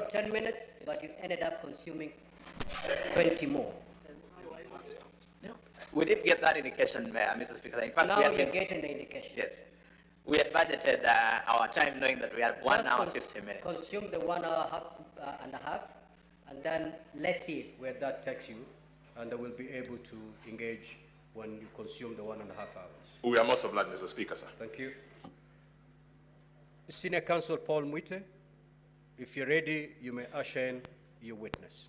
of 10 minutes, but you ended up consuming 20 more. We did get that indication, Mr. Speaker. In fact, now you're getting the indication. Yes. We had budgeted our time knowing that we had 1 hour 50 minutes. Consume the 1 hour and a half, and then let's see where that takes you, and we'll be able to engage when you consume the 1.5 hours. We are most obliged, Mr. Speaker, sir. Thank you. Senior Counsel Paul Mwite, if you're ready, you may usher in your witness.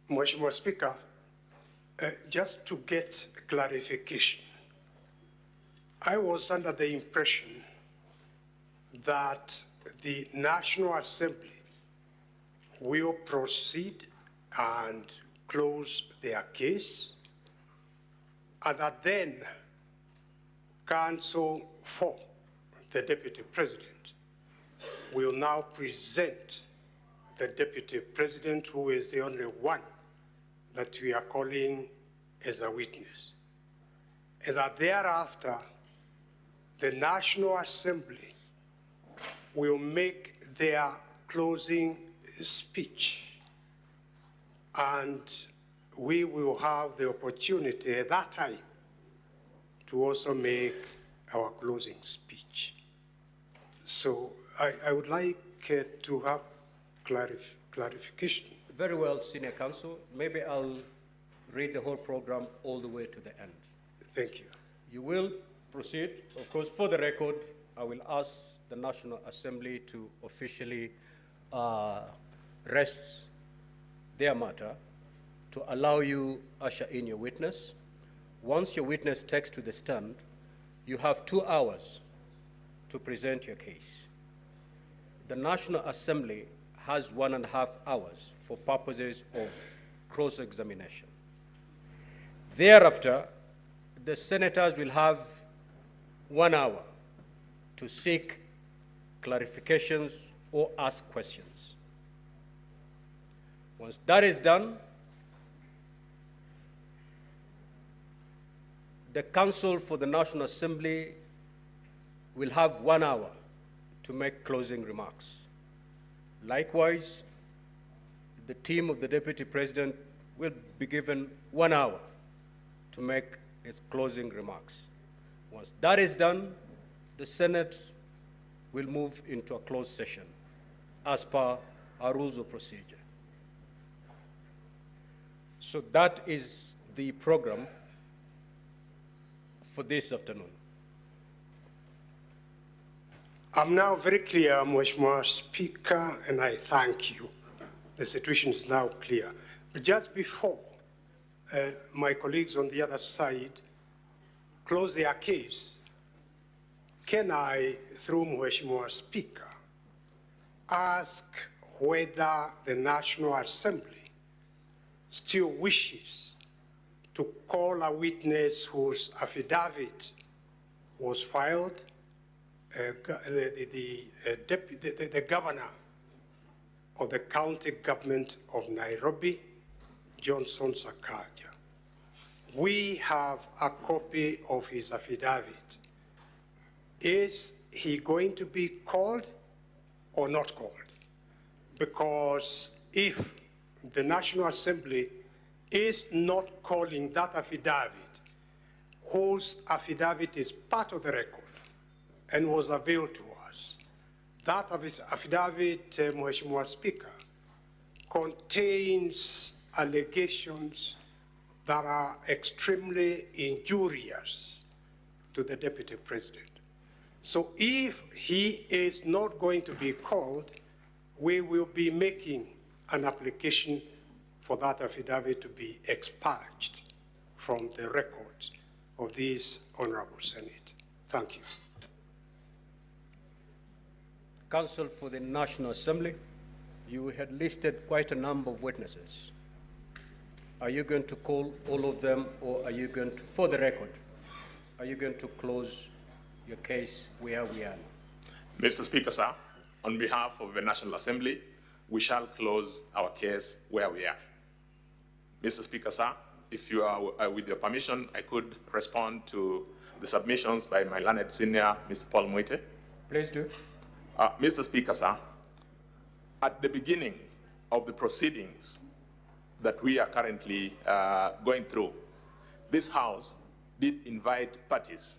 Mheshimiwa Speaker, just to get clarification, I was under the impression that the National Assembly will proceed and close their case, and that then Counsel for the Deputy President will now present the Deputy President, who is the only one that we are calling as a witness. And that thereafter, the National Assembly will make their closing speech, and we will have the opportunity at that time to also make our closing speech. So I would like to have clarification. Very well, Senior Counsel. Maybe I'll read the whole program all the way to the end. Thank you. You will proceed. Of course, for the record, I will ask the National Assembly to officially rest their matter to allow you usher in your witness. Once your witness takes to the stand, you have 2 hours to present your case. The National Assembly has 1.5 hours for purposes of cross-examination. Thereafter, the senators will have 1 hour to seek clarifications or ask questions. Once that is done, the Counsel for the National Assembly will have 1 hour to make closing remarks. Likewise, the team of the Deputy President will be given 1 hour to make its closing remarks. Once that is done, the Senate will move into a closed session as per our rules of procedure. So that is the program for this afternoon. I'm now very clear, Mheshimiwa Speaker, and I thank you. The situation is now clear. But just before my colleagues on the other side close their case, can I, through Mheshimiwa Speaker, ask whether the National Assembly still wishes to call a witness whose affidavit was filed, the governor of the county government of Nairobi, Johnson Sakaja. We have a copy of his affidavit. Is he going to be called or not called? Because if the National Assembly is not calling that affidavit, whose affidavit is part of the record and was availed to us, that affidavit, Mheshimiwa Speaker, contains allegations that are extremely injurious to the Deputy President. So if he is not going to be called, we will be making an application for that affidavit to be expunged from the records of this Honorable Senate. Thank you. Counsel for the National Assembly, you had listed quite a number of witnesses. Are you going to call all of them, or are you going to, for the record, are you going to close your case where we are now? Mr. Speaker, sir, on behalf of the National Assembly, we shall close our case where we are. Mr. Speaker, sir, if you are, with your permission, I could respond to the submissions by my learned senior, Mr. Paul Mwite. Please do. Mr. Speaker, sir, at the beginning of the proceedings that we are currently going through, this House did invite parties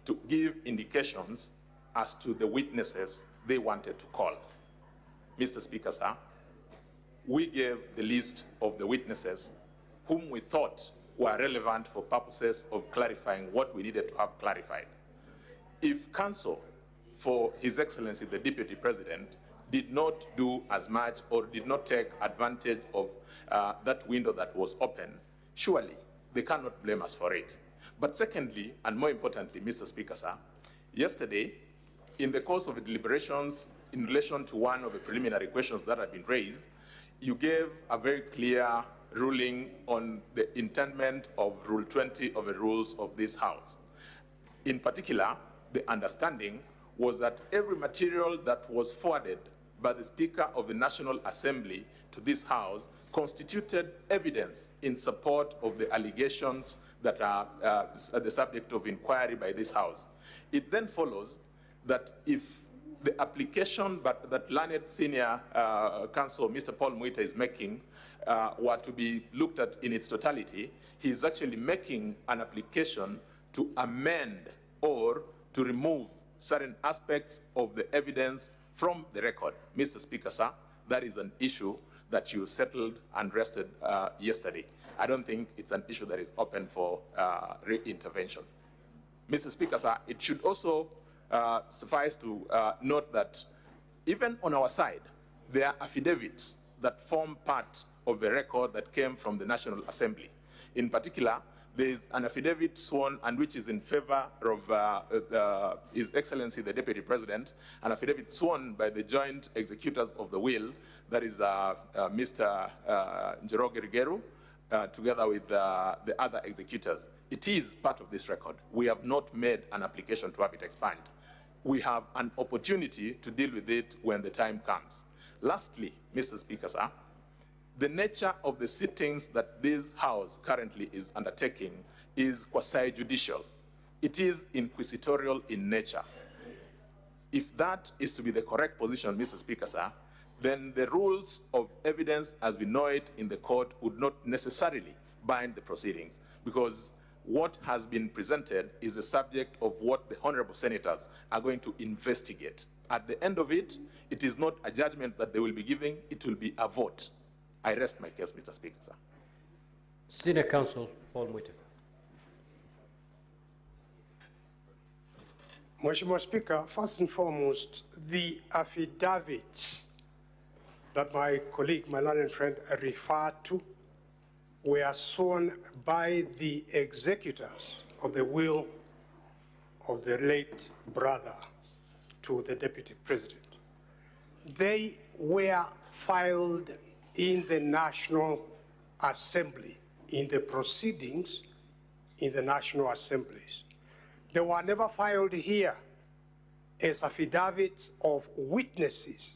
to give indications as to the witnesses they wanted to call. Mr. Speaker, sir, we gave the list of the witnesses whom we thought were relevant for purposes of clarifying what we needed to have clarified. If counsel for His Excellency the Deputy President did not do as much or did not take advantage of that window that was open, surely they cannot blame us for it. But secondly, and more importantly, Mr. Speaker, sir, yesterday, in the course of the deliberations in relation to one of the preliminary questions that had been raised, you gave a very clear ruling on the intendment of Rule 20 of the rules of this House. In particular, the understanding was that every material that was forwarded by the Speaker of the National Assembly to this House constituted evidence in support of the allegations that are the subject of inquiry by this House. It then follows that if the application that learned senior counsel, Mr. Paul Mwita, is making were to be looked at in its totality, he is actually making an application to amend or to remove certain aspects of the evidence from the record. Mr. Speaker, sir, that is an issue that you settled and rested yesterday. I don't think it's an issue that is open for re-intervention. Mr. Speaker, sir, it should also suffice to note that even on our side, there are affidavits that form part of the record that came from the National Assembly. In particular, there is an affidavit sworn and which is in favor of His Excellency the Deputy President, an affidavit sworn by the joint executors of the will, that is Mr. Njoroge Rigeru, together with the other executors. It is part of this record. We have not made an application to have it expand. We have an opportunity to deal with it when the time comes. Lastly, Mr. Speaker, sir, the nature of the sittings that this House currently is undertaking is quasi-judicial. It is inquisitorial in nature. If that is to be the correct position, Mr. Speaker, sir, then the rules of evidence as we know it in the court would not necessarily bind the proceedings, because what has been presented is the subject of what the honorable senators are going to investigate. At the end of it, it is not a judgment that they will be giving, it will be a vote. I rest my case, Mr. Speaker, sir. Senior Counsel Paul Mwita. Mheshimiwa Speaker, first and foremost, the affidavits that my colleague, my learned friend, referred to were sworn by the executors of the will of the late brother to the Deputy President. They were filed in the National Assembly, in the proceedings in the National Assemblies. They were never filed here as affidavits of witnesses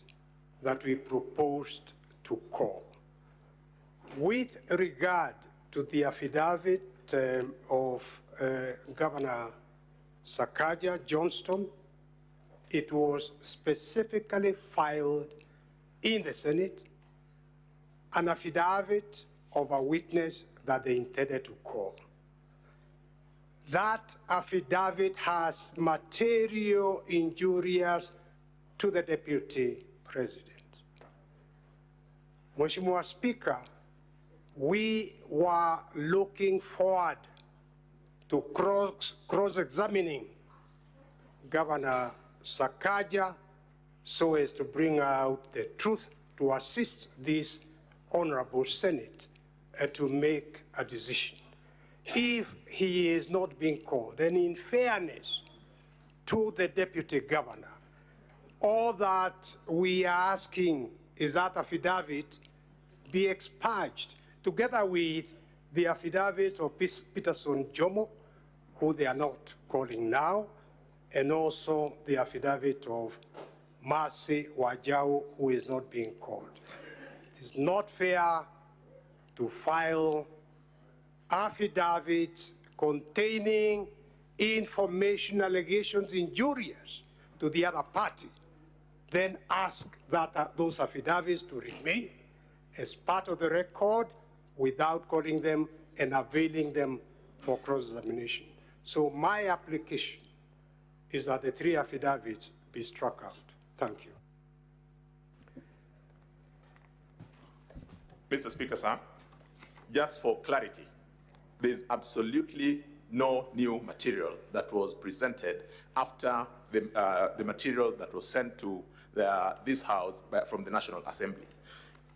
that we proposed to call. With regard to the affidavit of Governor Sakaja Johnston, it was specifically filed in the Senate, an affidavit of a witness that they intended to call. That affidavit has material injurious to the Deputy President. Mheshimiwa Speaker, we were looking forward to cross-examining Governor Sakaja so as to bring out the truth to assist this Honorable Senate to make a decision. If he is not being called, and in fairness to the Deputy Governor, all that we are asking is that affidavit be expunged, together with the affidavit of Peterson Jomo, who they are not calling now, and also the affidavit of Mercy Wajau, who is not being called. It is not fair to file affidavits containing information allegations injurious to the other party then ask that those affidavits to remain as part of the record without calling them and availing them for cross-examination. So my application is that the 3 affidavits be struck out. Thank you. Mr. Speaker, sir, just for clarity, there's absolutely no new material that was presented after the material that was sent to this House from the National Assembly.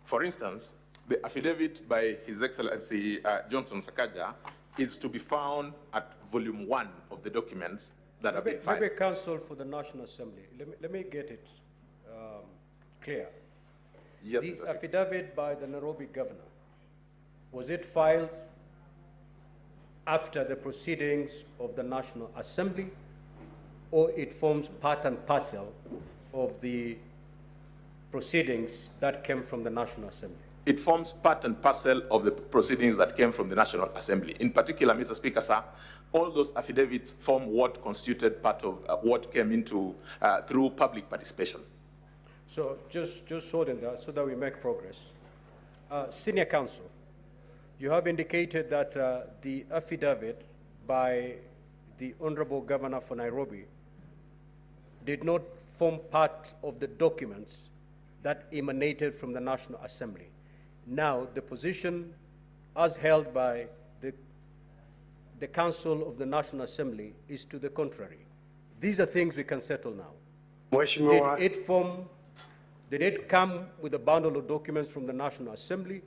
For instance, the affidavit by His Excellency Johnson Sakaja is to be found at volume 1 of the documents that have been filed. Maybe counsel for the National Assembly. Let me get it clear. Yes, The Mr. affidavit by the Nairobi governor, was it filed after the proceedings of the National Assembly, or it forms part and parcel of the proceedings that came from the National Assembly? It forms part and parcel of the proceedings that came from the National Assembly. In particular, Mr. Speaker, sir, all those affidavits form what constituted part of what came into through public participation. So just hold in there so that we make progress. Senior counsel, you have indicated that the affidavit by the Honorable Governor for Nairobi did not form part of the documents that emanated from the National Assembly. Now, the position as held by the Council of the National Assembly is to the contrary. These are things we can settle now. Did it come with a bundle of documents from the National Assembly,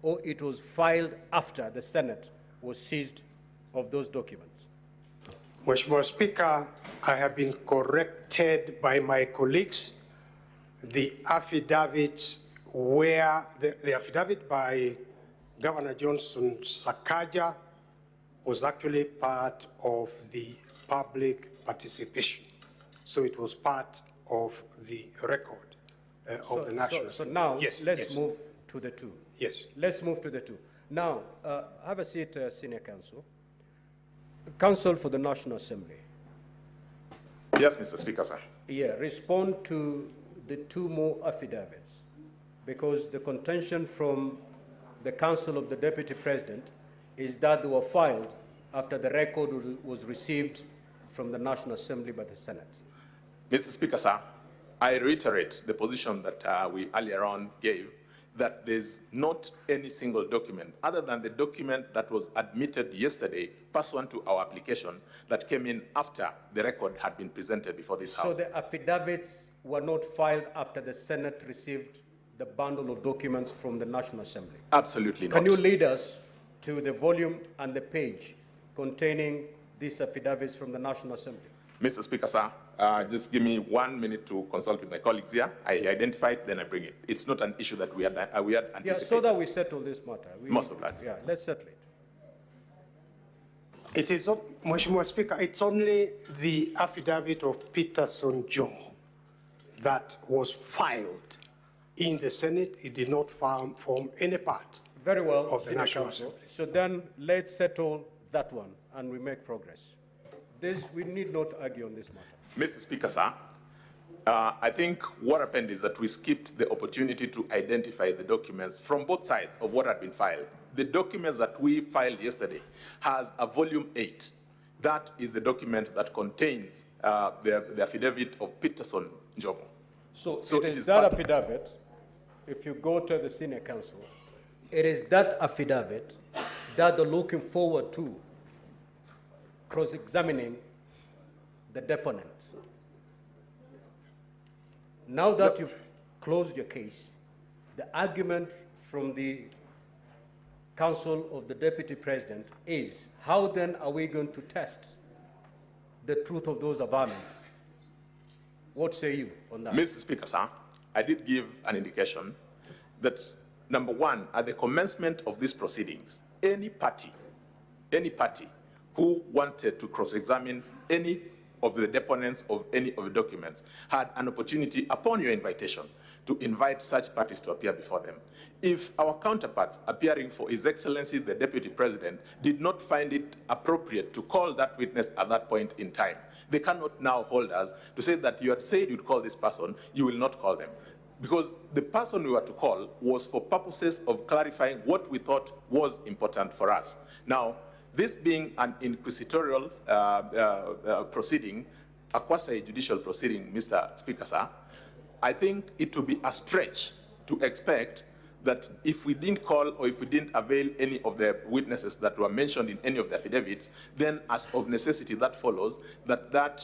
or it was filed after the Senate was seized of those documents? Mheshimiwa Speaker, I have been corrected by my colleagues. The affidavits where the affidavit by Governor Johnson Sakaja was actually part of the public participation. So it was part of the record of the National So now, yes, let's move to the 2. Yes. Let's move to the 2. Now, have a seat, Senior Counsel. Counsel for the National Assembly. Yes, Mr. Speaker, sir. Yeah, respond to the 2 more affidavits, because the contention from the Council of the Deputy President is that they were filed after the record was received from the National Assembly by the Senate. Mr. Speaker, sir, I reiterate the position that we earlier on gave, that there's not any single document other than the document that was admitted yesterday pursuant to our application that came in after the record had been presented before this House. So the affidavits were not filed after the Senate received the bundle of documents from the National Assembly? Absolutely not. Can you lead us to the volume and the page containing these affidavits from the National Assembly? Mr. Speaker, sir, just give me 1 minute to consult with my colleagues here. I identify it, then I bring it. It's not an issue that we had anticipated. Yeah, so that we settle this matter. Most of that. Yeah, let's settle it. It is, Mheshimiwa Speaker, it's only the affidavit of Peterson Jomo that was filed in the Senate. It did not form any part Very well, of the Senior National Counsel. Assembly. So then let's settle that one and we make progress. We need not argue on this matter. Mr. Speaker, sir, I think what happened is that we skipped the opportunity to identify the documents from both sides of what had been filed. The documents that we filed yesterday has a volume 8. That is the document that contains the affidavit of Peterson Jomo. So it is that affidavit, if you go to the Senior Counsel, it is that affidavit that they're looking forward to cross-examining the deponent. Now that you've closed your case, the argument from the Council of the Deputy President is, how then are we going to test the truth of those averments? What say you on that? Mr. Speaker, sir, I did give an indication that, number 1, at the commencement of these proceedings, any party who wanted to cross-examine any of the deponents of any of the documents had an opportunity upon your invitation to invite such parties to appear before them. If our counterparts appearing for His Excellency the Deputy President did not find it appropriate to call that witness at that point in time, they cannot now hold us to say that you had said you'd call this person, you will not call them. Because the person we were to call was for purposes of clarifying what we thought was important for us. Now, this being an inquisitorial proceeding, a quasi-judicial proceeding, Mr. Speaker, sir, I think it would be a stretch to expect that if we didn't call or if we didn't avail any of the witnesses that were mentioned in any of the affidavits, then as of necessity that follows that that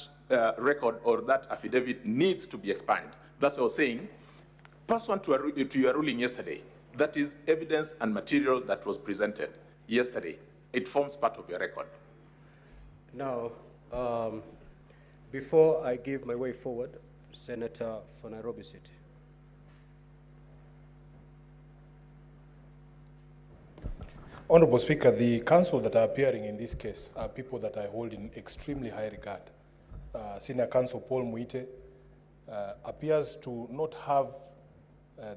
record or that affidavit needs to be expanded. That's what I was saying. Pursuant to your ruling yesterday, that is evidence and material that was presented yesterday. It forms part of your record. Now, before I give my way forward, Senator for Nairobi City. Honorable Speaker, the counsel that are appearing in this case are people that I hold in extremely high regard. Senior Counsel Paul Muite appears to not have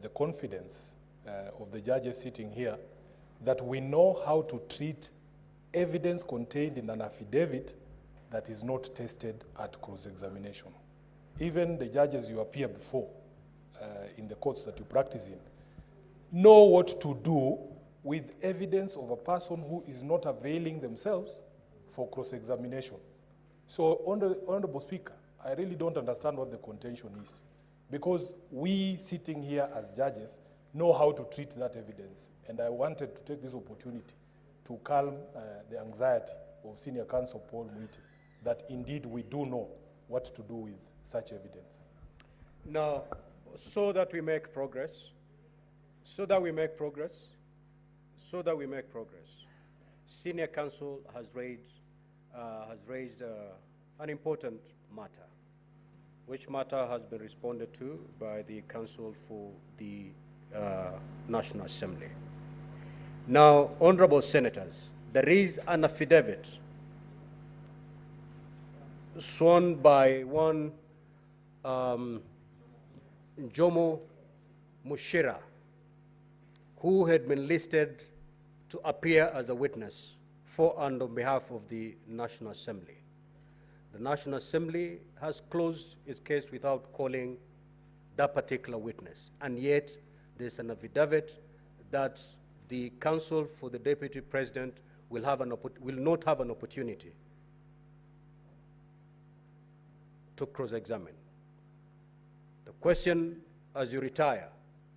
the confidence of the judges sitting here that we know how to treat evidence contained in an affidavit that is not tested at cross-examination. Even the judges you appear before in the courts that you practice in know what to do with evidence of a person who is not availing themselves for cross-examination. So, Honorable Speaker, I really don't understand what the contention is, because we sitting here as judges know how to treat that evidence, and I wanted to take this opportunity to calm the anxiety of Senior Counsel Paul Muite, that indeed we do know what to do with such evidence. Now, so that we make progress, Senior Counsel has raised an important matter, which matter has been responded to by the Counsel for the National Assembly. Now, honorable senators, there is an affidavit sworn by one Jomo Mushira, who had been listed to appear as a witness for and on behalf of the National Assembly. The National Assembly has closed its case without calling that particular witness, and yet there's an affidavit that the counsel for the Deputy President will not have an opportunity to cross-examine. The question, as you retire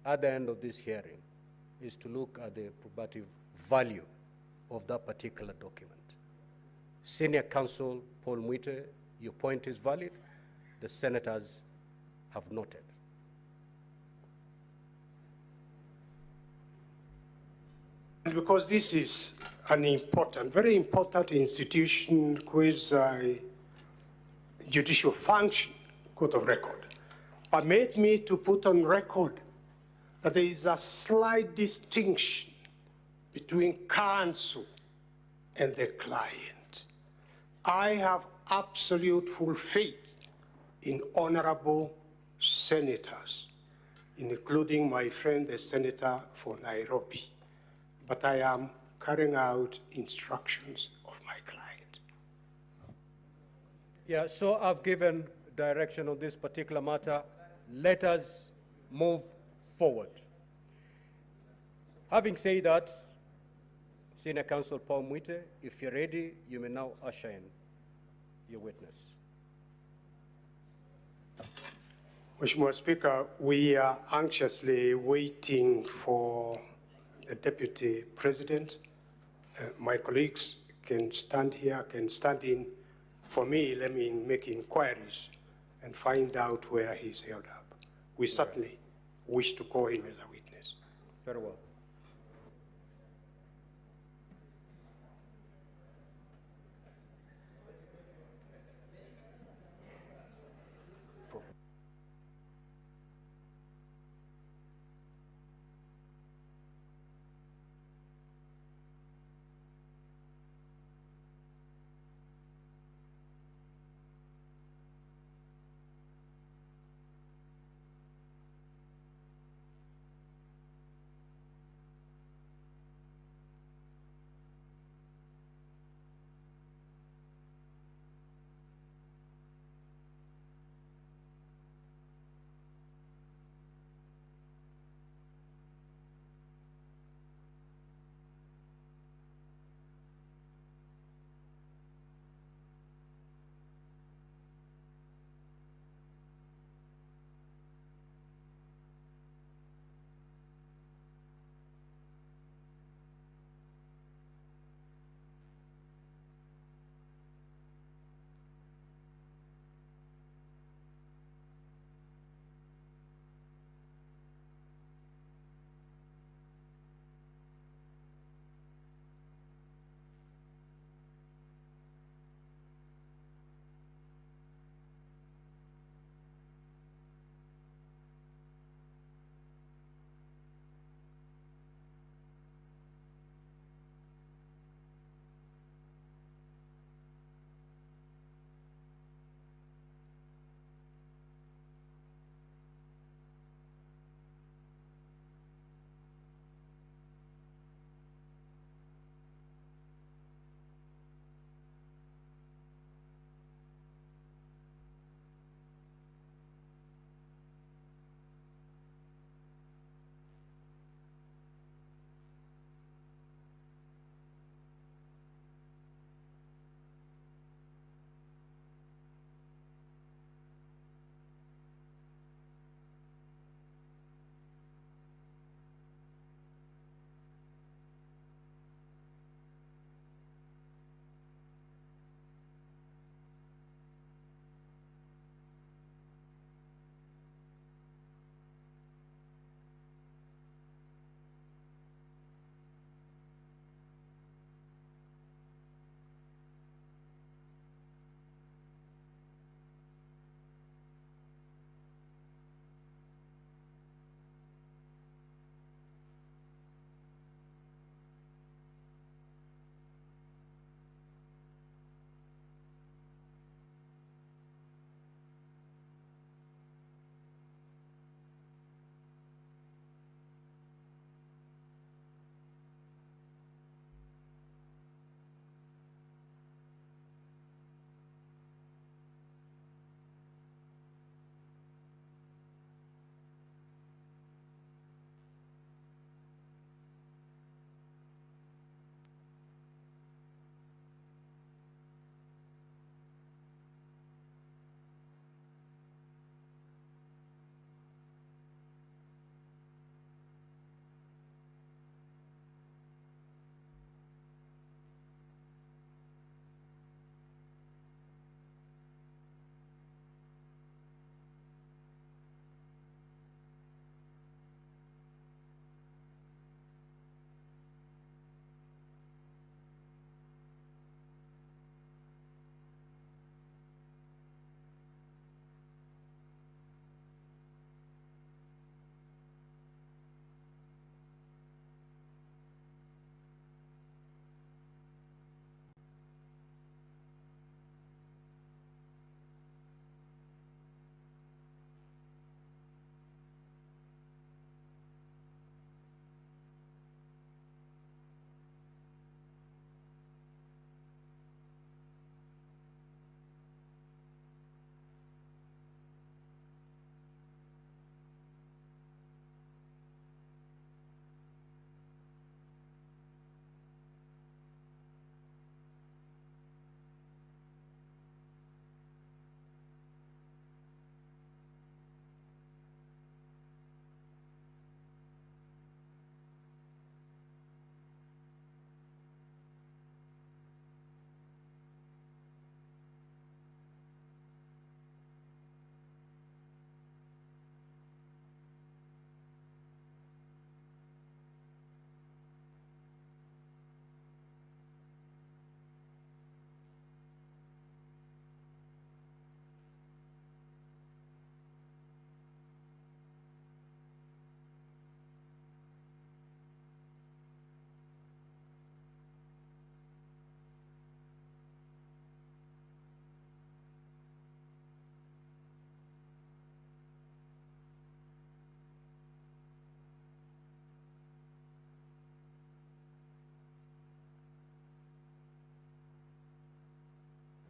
at the end of this hearing, is to look at the probative value of that particular document. Senior Counsel Paul Muite, your point is valid. The senators have noted. Because this is an important, very important institution with a judicial function, court of record, permit me to put on record that there is a slight distinction between counsel and the client. I have absolute full faith in honorable senators, including my friend, the senator for Nairobi, but I am carrying out instructions of my client. Yeah, so I've given direction on this particular matter. Let us move forward. Having said that, Senior Counsel Paul Muite, if you're ready, you may now usher in your witness. Mheshimiwa Speaker, we are anxiously waiting for the Deputy President. My colleagues can stand here, can stand in. For me, let me make inquiries and find out where he's held up. We certainly wish to call him as a witness. Very well.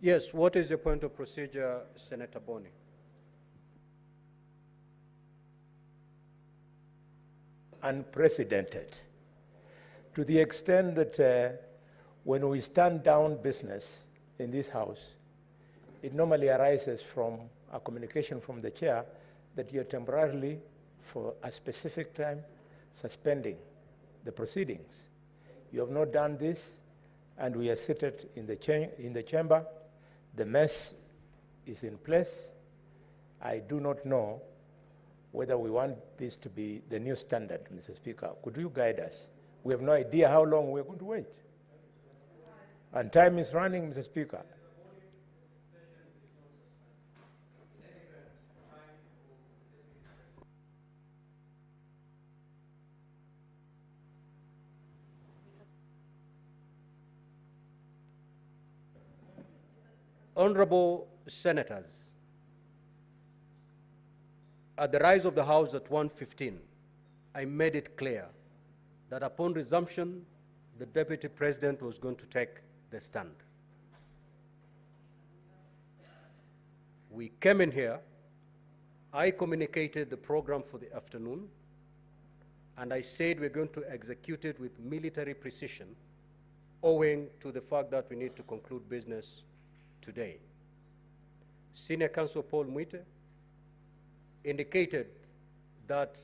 Yes, what is the point of procedure, Senator Boni? Unprecedented, to the extent that when we stand down business in this House, it normally arises from a communication from the chair that you're temporarily, for a specific time, suspending the proceedings. You have not done this, and we are seated in the chamber. The mess is in place. I do not know whether we want this to be the new standard, Mr. Speaker. Could you guide us? We have no idea how long we're going to wait. And time is running, Mr. Speaker. Honorable Senators, at the rise of the House at 1:15, I made it clear that upon resumption, the Deputy President was going to take the stand. We came in here, I communicated the program for the afternoon, and I said we're going to execute it with military precision, owing to the fact that we need to conclude business today. Senior Counsel Paul Mwite indicated that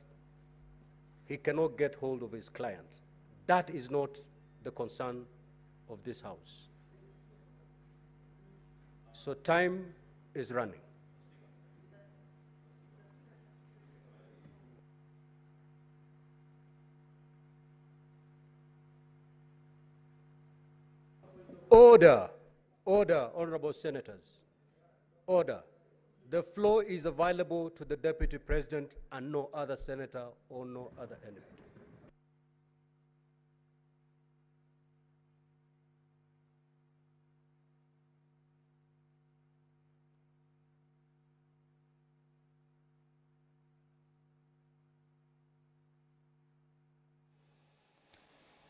he cannot get hold of his client. That is not the concern of this House. So time is running. Order, order, honorable senators, order. The floor is available to the Deputy President and no other senator or no other enemy.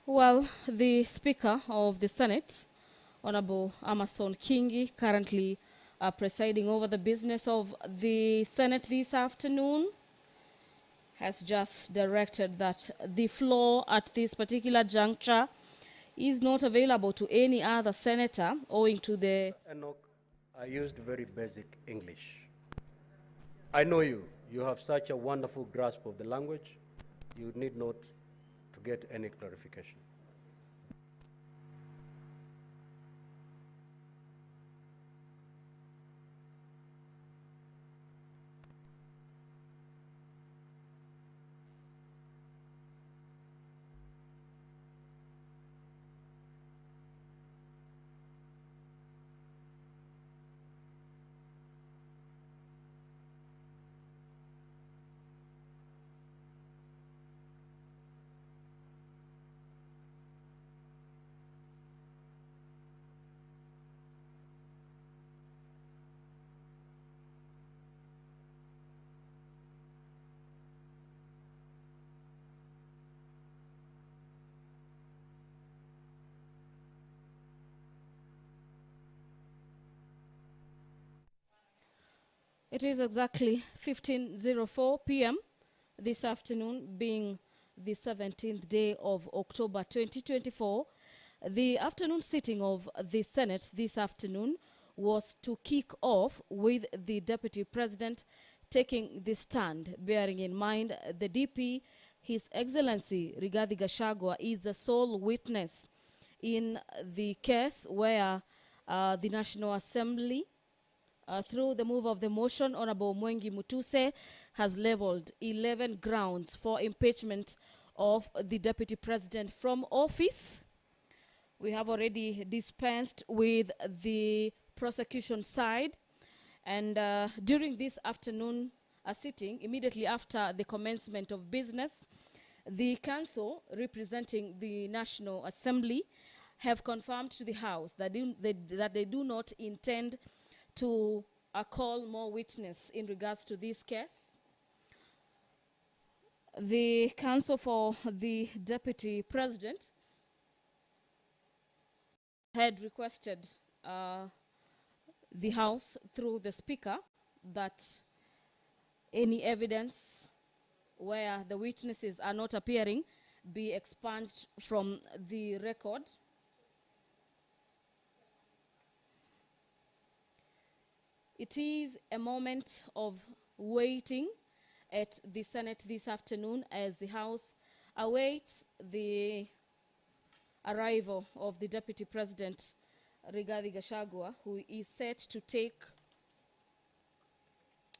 Well, the Speaker of the Senate, Honorable Amason Kingi, currently presiding over the business of the Senate this afternoon, has just directed that the floor at this particular juncture is not available to any other senator owing to the... Enoch, I used very basic English. I know you. You have such a wonderful grasp of the language. You need not to get any clarification. It is exactly 15:04 p.m. this afternoon, being the 17th day of October 2024. The afternoon sitting of the Senate this afternoon was to kick off with the Deputy President taking the stand, bearing in mind the DP, His Excellency Rigathi Gachagua, is the sole witness in the case where the National Assembly, through the move of the motion, Honorable Mwengi Mutuse has leveled 11 grounds for impeachment of the Deputy President from office. We have already dispensed with the prosecution side, and during this afternoon sitting, immediately after the commencement of business, the council representing the National Assembly have confirmed to the House that they do not intend to call more witness in regards to this case. The counsel for the Deputy President had requested the House through the Speaker that any evidence where the witnesses are not appearing be expunged from the record. It is a moment of waiting at the Senate this afternoon as the House awaits the arrival of the Deputy President, Rigathi Gachagua, who is set to take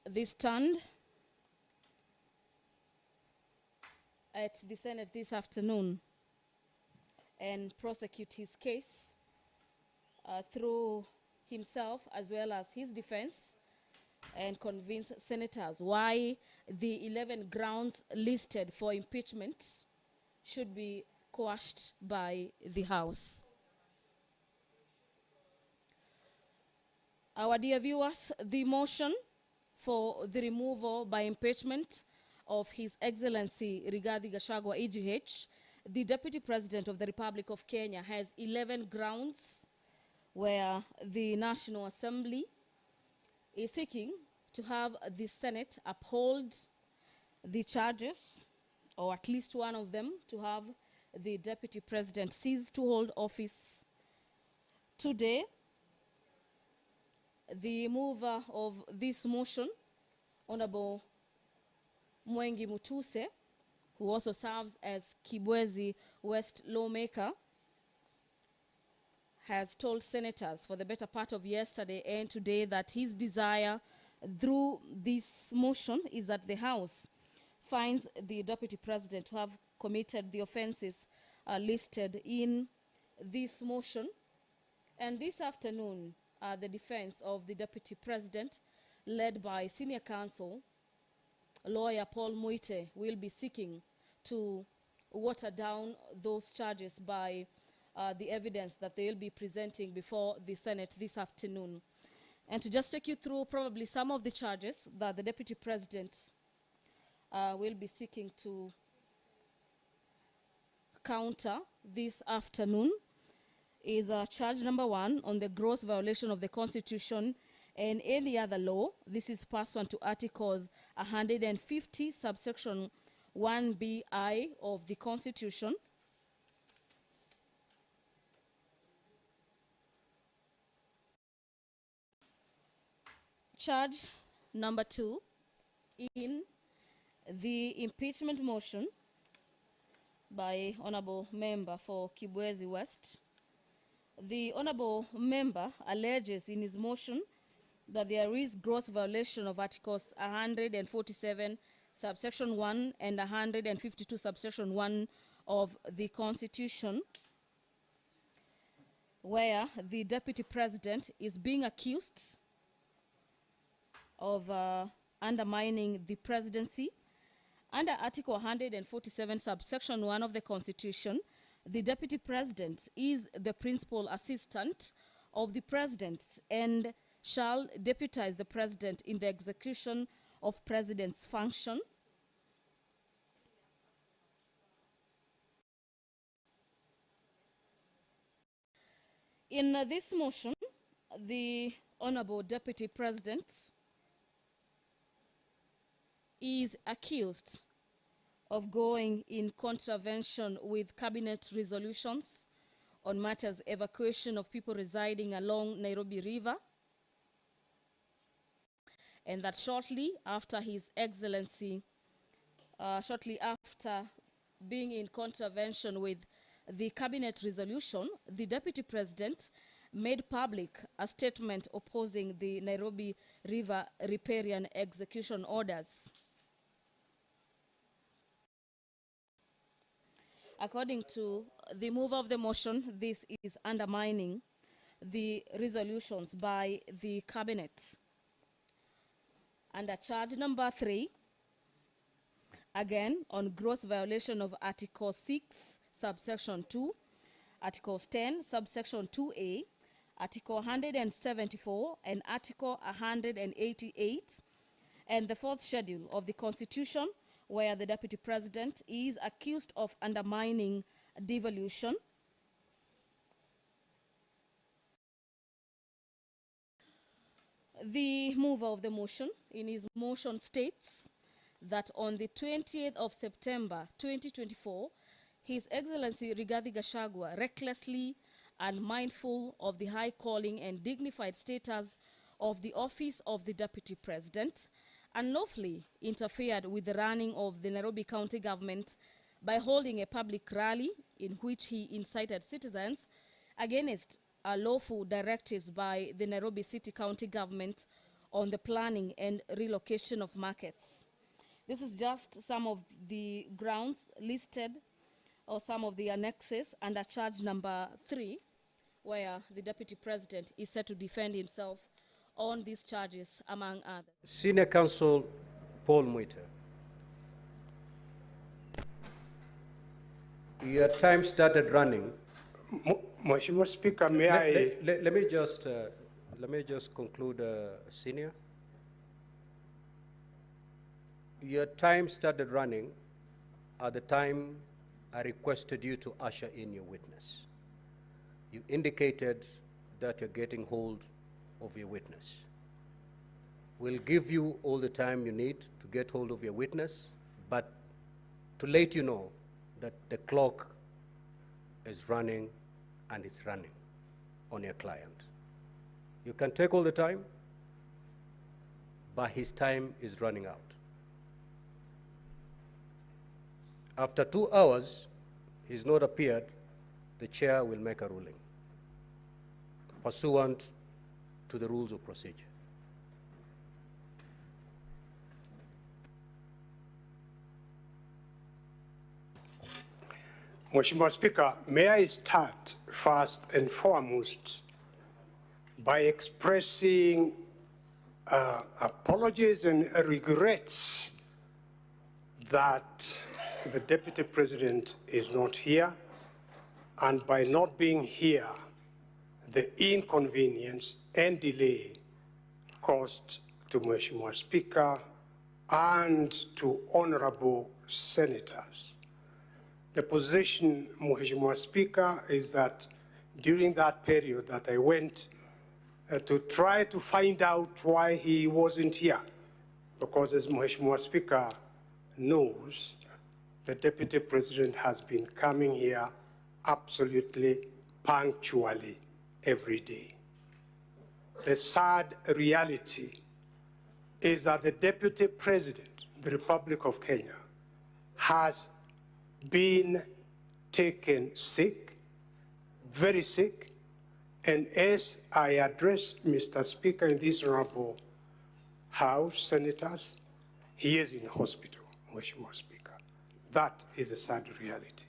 this stand at the Senate this afternoon and prosecute his case through himself as well as his defense, and convince senators why the 11 grounds listed for impeachment should be quashed by the House. Our dear viewers, the motion for the removal by impeachment of His Excellency Rigathi Gachagua, EGH, the Deputy President of the Republic of Kenya, has 11 grounds where the National Assembly is seeking to have the Senate uphold the charges, or at least one of them, to have the Deputy President cease to hold office today. The mover of this motion, Honorable Mwengi Mutuse, who also serves as Kibwezi West lawmaker, has told senators for the better part of yesterday and today that his desire through this motion is that the House finds the Deputy President to have committed the offenses listed in this motion. And this afternoon, the defense of the Deputy President, led by Senior Counsel Lawyer Paul Muite, will be seeking to water down those charges by the evidence that they will be presenting before the Senate this afternoon. And to just take you through probably some of the charges that the Deputy President will be seeking to counter this afternoon is charge number 1 on the gross violation of the Constitution and any other law. This is pursuant to Articles 150, subsection 1BI of the Constitution. Charge number 2 in the impeachment motion by Honorable Member for Kibwezi West. The Honorable Member alleges in his motion that there is gross violation of Articles 147 subsection 1 and 152 subsection 1 of the Constitution, where the Deputy President is being accused of undermining the presidency. Under Article 147 subsection 1 of the Constitution, the Deputy President is the principal assistant of the President and shall deputize the President in the execution of President's function. In this motion, the Honorable Deputy President is accused of going in contravention with cabinet resolutions on matters evacuation of people residing along Nairobi River, and that shortly after His Excellency, shortly after being in contravention with the cabinet resolution, the Deputy President made public a statement opposing the Nairobi River riparian execution orders. According to the mover of the motion, this is undermining the resolutions by the cabinet. Under charge number 3, again on gross violation of Article 6, subsection 2, Articles 10, subsection 2A, Article 174, and Article 188, and the 4th schedule of the Constitution, where the Deputy President is accused of undermining devolution. The mover of the motion in his motion states that on the 20th of September 2024, His Excellency Rigathi Gachagua, recklessly and mindful of the high calling and dignified status of the office of the Deputy President, unlawfully interfered with the running of the Nairobi County government by holding a public rally in which he incited citizens against lawful directives by the Nairobi City County government on the planning and relocation of markets. This is just some of the grounds listed or some of the annexes under charge number 3, where the Deputy President is set to defend himself on these charges, among others. Senior Counsel Paul Mwita, your time started running. Mheshimiwa Speaker, may I... Let me just conclude, Senior. Your time started running at the time I requested you to usher in your witness. You indicated that you're getting hold of your witness. We'll give you all the time you need to get hold of your witness, but to let you know that the clock is running, and it's running on your client. You can take all the time, but his time is running out. After 2 hours, he's not appeared, the chair will make a ruling pursuant to the rules of procedure. Mheshimiwa Speaker, may I start first and foremost by expressing apologies and regrets that the Deputy President is not here, and by not being here, the inconvenience and delay caused to Mheshimiwa Speaker and to honorable senators. The position, Mheshimiwa Speaker, is that during that period that I went to try to find out why he wasn't here, because as Mheshimiwa Speaker knows, the Deputy President has been coming here absolutely punctually every day. The sad reality is that the Deputy President, the Republic of Kenya, has been taken sick, very sick, and as I address Mr. Speaker in this honorable House, senators, he is in hospital, Mheshimiwa Speaker. That is a sad reality.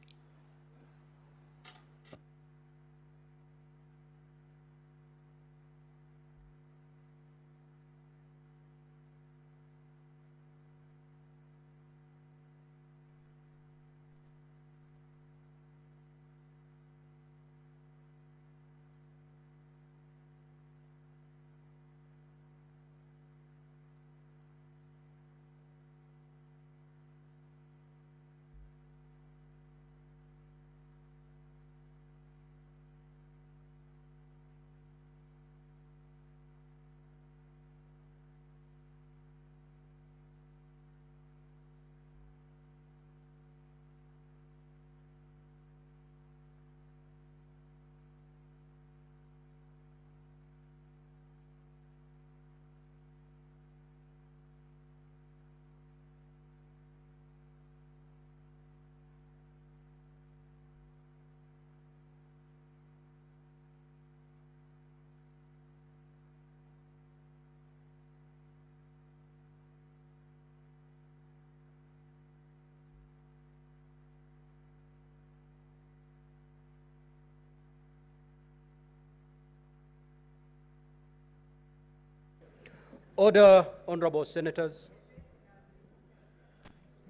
Order, honorable senators.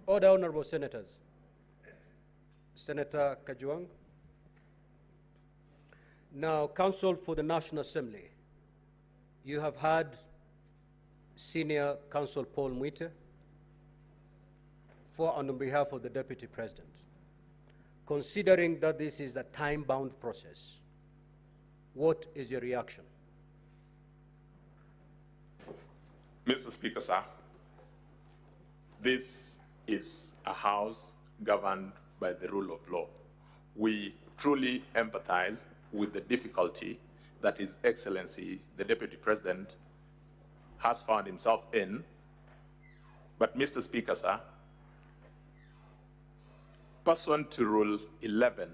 Order, honorable senators. Senator Kajwang. Now, Counsel for the National Assembly, you have had Senior Counsel Paul Mwita for and on behalf of the Deputy President. Considering that this is a time-bound process, what is your reaction? Mr. Speaker, sir, this is a House governed by the rule of law. We truly empathize with the difficulty that His Excellency, the Deputy President, has found himself in. But, Mr. Speaker, sir, pursuant to Rule 11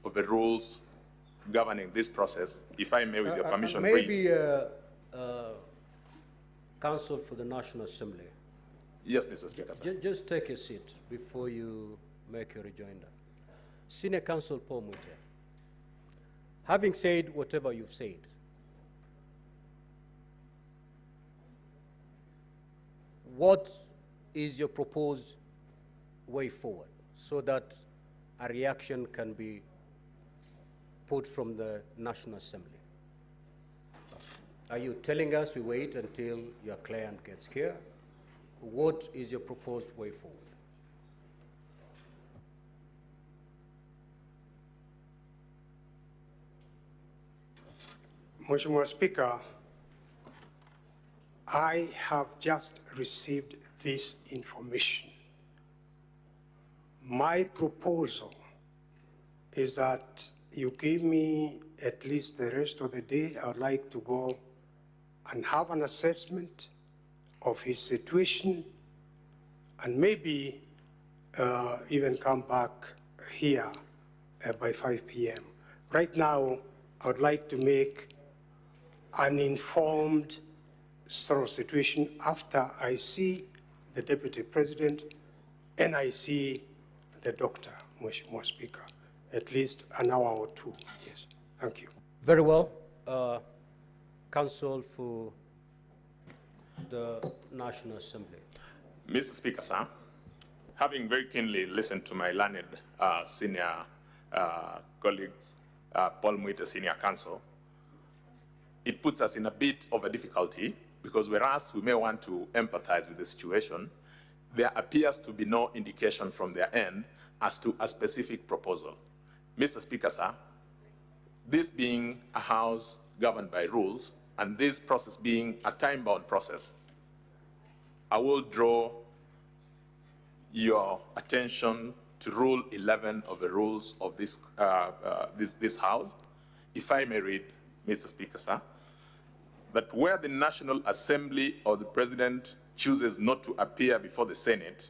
of the rules governing this process, if I may, with your permission, maybe Counsel for the National Assembly. Yes, Mr. Speaker, sir. Just take a seat before you make your rejoinder. Senior Counsel Paul Muite, having said whatever you've said, what is your proposed way forward so that a reaction can be put from the National Assembly? Are you telling us we wait until your client gets here? What is your proposed way forward? Mheshimiwa Speaker, I have just received this information. My proposal is that you give me at least the rest of the day. I would like to go and have an assessment of his situation and maybe even come back here by 5 p.m. Right now, I would like to make an informed sort of situation after I see the Deputy President and I see the doctor, Mheshimiwa Speaker, at least an hour or two. Yes, thank you. Very well. Counsel for the National Assembly. Mr. Speaker, sir, having very keenly listened to my learned senior colleague, Paul Muite, Senior Counsel, it puts us in a bit of a difficulty because whereas we may want to empathize with the situation, there appears to be no indication from their end as to a specific proposal. Mr. Speaker, sir, this being a House governed by rules, and this process being a time-bound process, I will draw your attention to Rule 11 of the rules of this, this House. If I may read, Mr. Speaker, sir, that where the National Assembly or the President chooses not to appear before the Senate,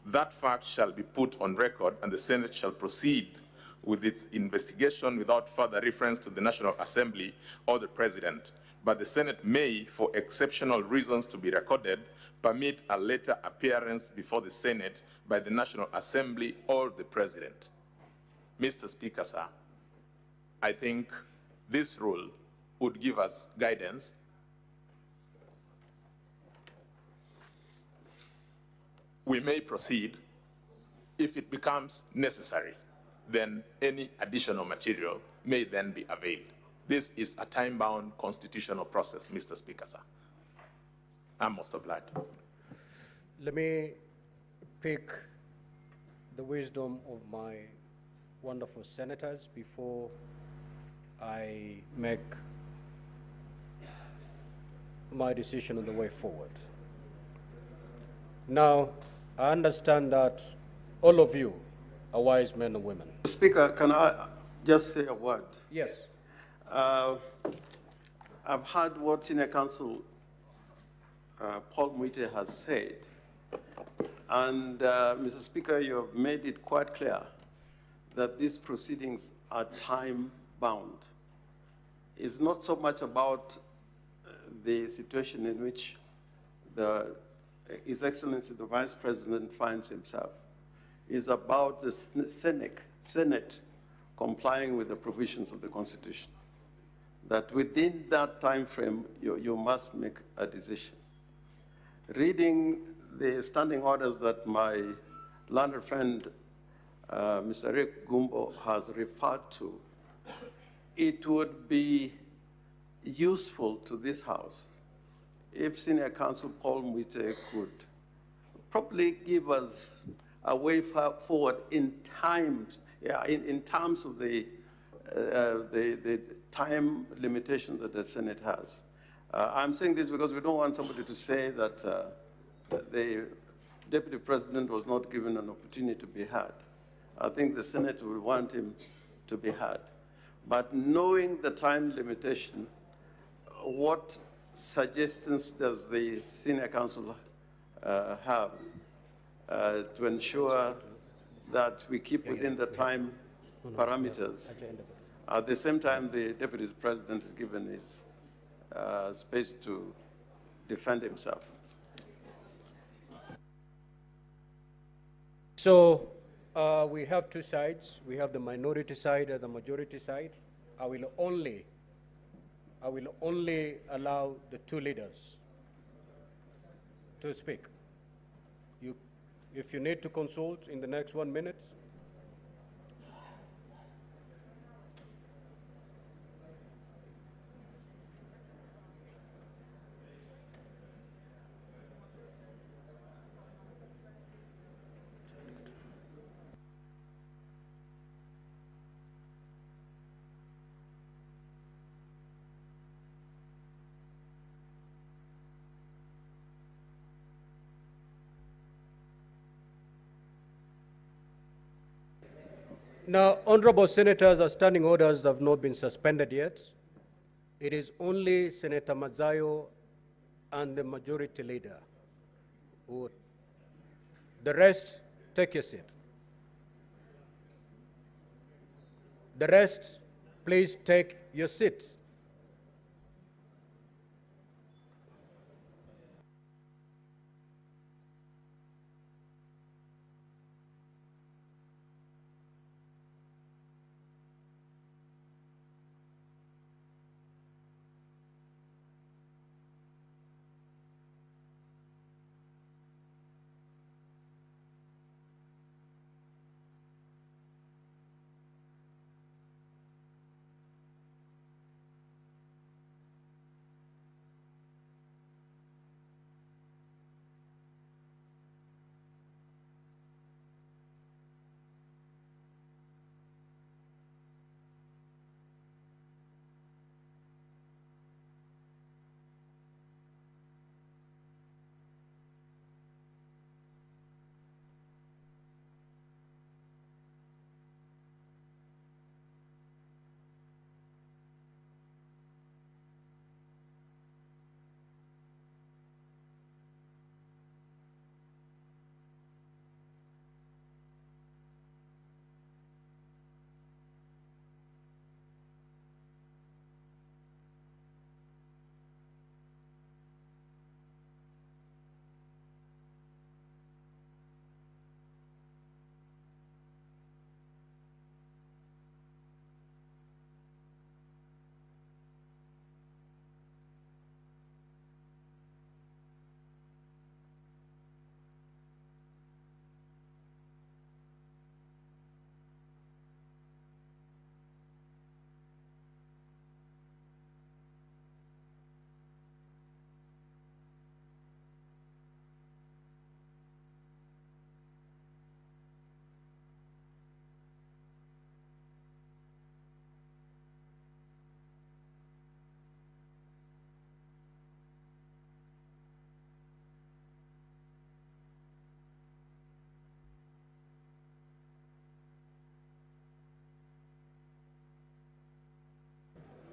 that fact shall be put on record and the Senate shall proceed with its investigation without further reference to the National Assembly or the President. But the Senate may, for exceptional reasons to be recorded, permit a later appearance before the Senate by the National Assembly or the President. Mr. Speaker, sir, I think this rule would give us guidance we may proceed. If it becomes necessary, then any additional material may then be availed. This is a time-bound constitutional process, Mr. Speaker, sir. I'm most obliged. Let me pick the wisdom of my wonderful senators before I make my decision on the way forward. Now, I understand that all of you are wise men and women. Speaker, can I just say a word? Yes. I've heard what Senior Counsel Paul Muite has said. And, Mr. Speaker, you have made it quite clear that these proceedings are time-bound. It's not so much about the situation in which His Excellency the Vice President finds himself. It's about the Senate complying with the provisions of the Constitution. That within that time frame, you must make a decision. Reading the standing orders that my learned friend, Mr. Rick Gumbo, has referred to, it would be useful to this House if Senior Counsel Paul Muite could probably give us a way forward in terms of the time limitation that the Senate has. I'm saying this because we don't want somebody to say that the Deputy President was not given an opportunity to be heard. I think the Senate will want him to be heard. But knowing the time limitation, what suggestions does the Senior Counsel have to ensure that we keep within the time parameters? At the same time, the Deputy President is given his space to defend himself. So we have two sides. We have the minority side and the majority side. I will only allow the two leaders to speak. If you need to consult in the next 1 minute, now, honorable senators, our standing orders have not been suspended yet. It is only Senator Mazayo and the majority leader who, the rest, take your seat. The rest, please take your seat.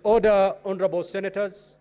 Order, honorable senators.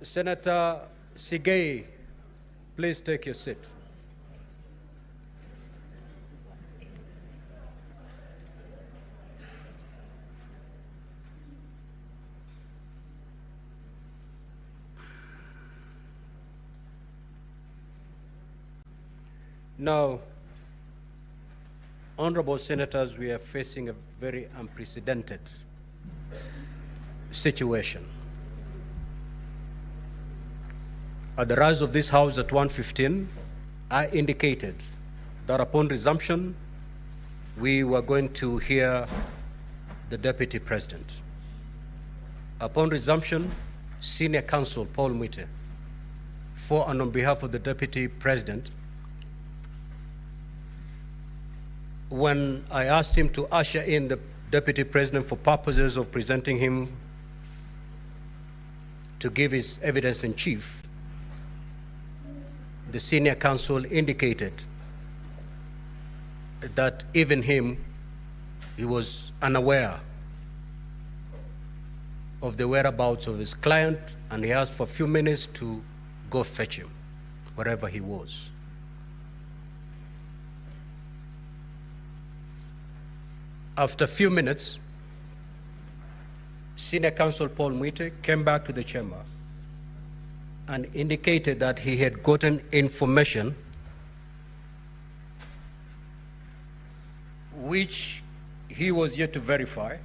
Senator Sigei, please take your seat. Now, honorable senators, we are facing a very unprecedented situation. At the rise of this House at 1:15, I indicated that upon resumption, we were going to hear the Deputy President. Upon resumption, Senior Counsel Paul Mwite, for and on behalf of the Deputy President, when I asked him to usher in the Deputy President for purposes of presenting him to give his evidence in chief, the Senior Counsel indicated that even he was unaware of the whereabouts of his client, and he asked for a few minutes to go fetch him, wherever he was. After a few minutes, Senior Counsel Paul Mwite came back to the chamber and indicated that he had gotten information which he was yet to verify,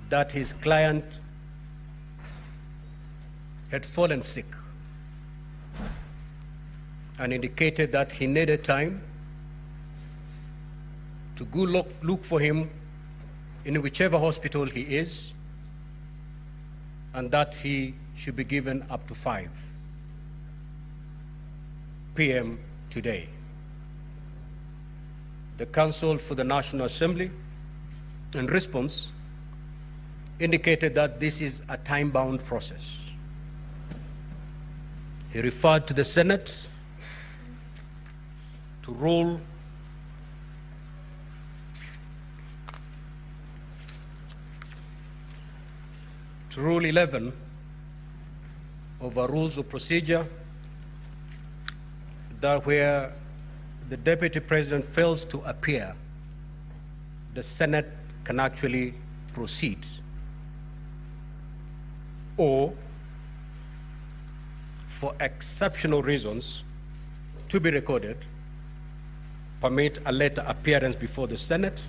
that his client had fallen sick, and indicated that he needed time to go look for him in whichever hospital he is, and that he should be given up to 5 p.m. today. The Counsel for the National Assembly, in response, indicated that this is a time-bound process. He referred to the Senate to Rule Rule 11 of our Rules of Procedure, that where the Deputy President fails to appear, the Senate can actually proceed, or for exceptional reasons to be recorded, permit a later appearance before the Senate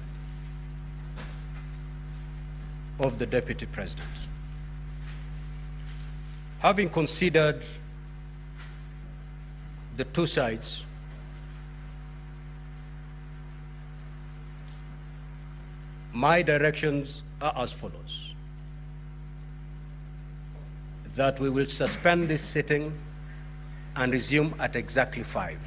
of the Deputy President. Having considered the two sides, my directions are as follows: that we will suspend this sitting and resume at exactly 5.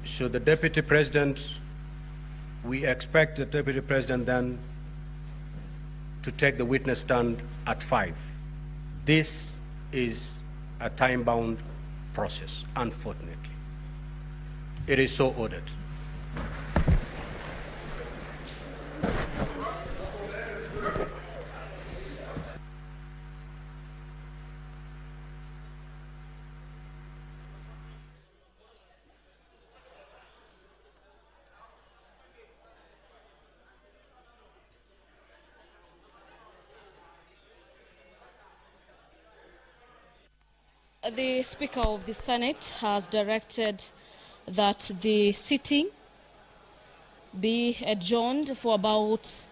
So the Deputy President, we expect the Deputy President then to take the witness stand at 5. This is a time-bound process, unfortunately. It is so ordered. The Speaker of the Senate has directed that the sitting be adjourned for about